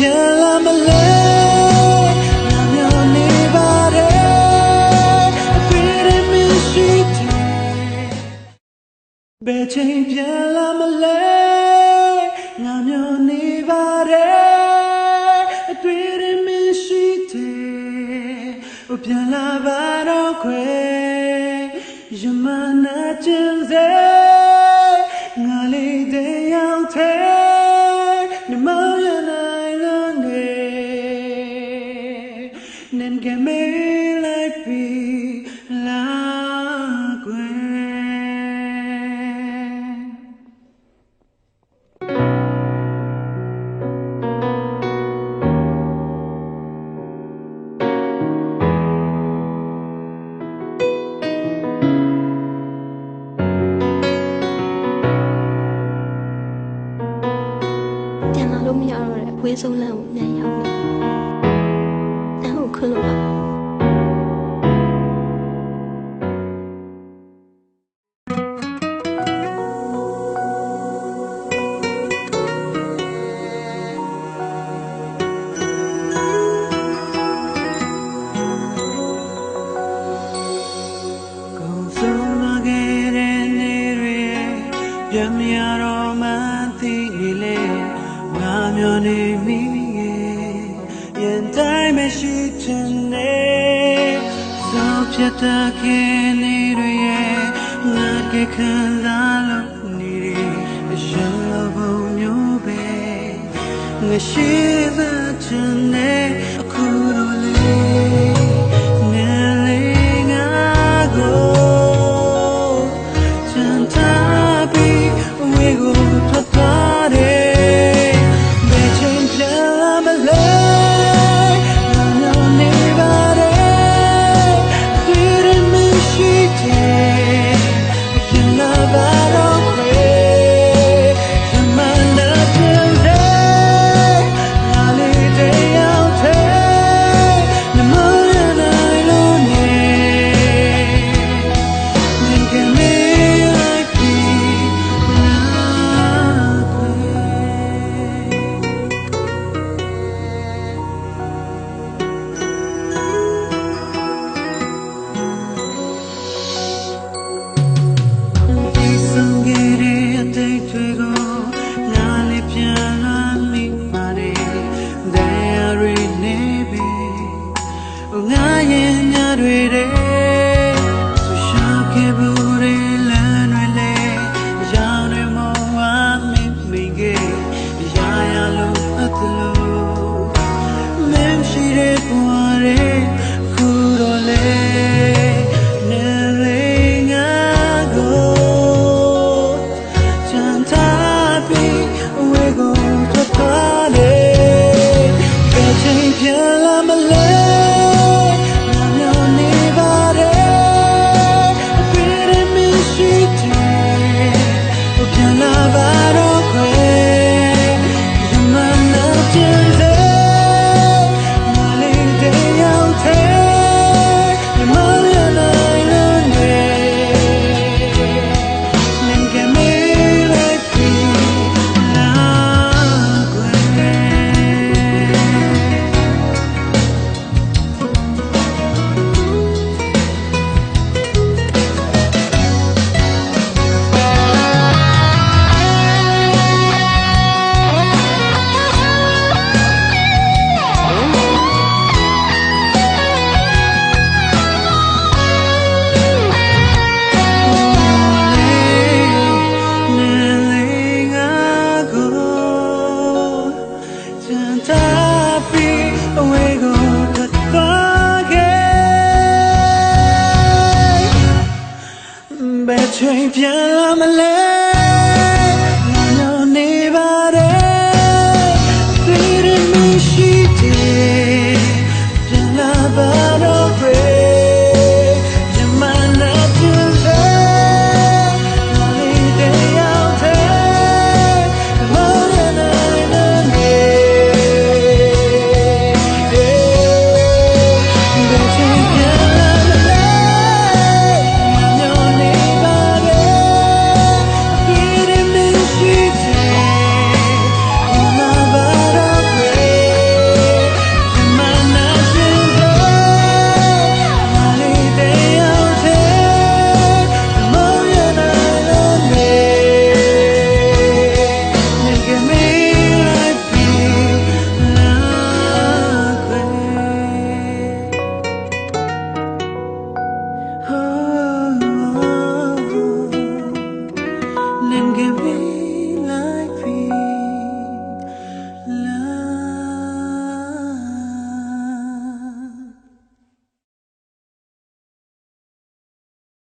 ပြန်လာမလဲငါမျောနေပါတယ်အတွေ့အမြင်ရှိတယ်ဘယ်ချိန်ပြန်လာမလဲငါမျောနေပါတယ်အတွေ့အမြင်ရှိတယ်ပြန်လာပါတော့ခွေရမနာကျင်စေငါလေးတဲ့ရောက်တဲ့နမောရနိုင်လို့နေကမေးလိုက်ပြီးလာခွေပြန်လာလို့မရတော့တဲ့အဝေးဆုံးလမ်းကိုပြန်ရောက်နေ။အဲ့ကိုခွင့်လို့ပါပြန်မရတော့မှသိလေငါမျောနေမိရဲ့ရင်တိုင်းမရှိချင်နေသောဖြစ်တဲ့ခင်လေးတွေရဲ့ငါကခံစားလို့နေအရှင်လိုဘုံမျိုးပဲငါရှိသချင်နေ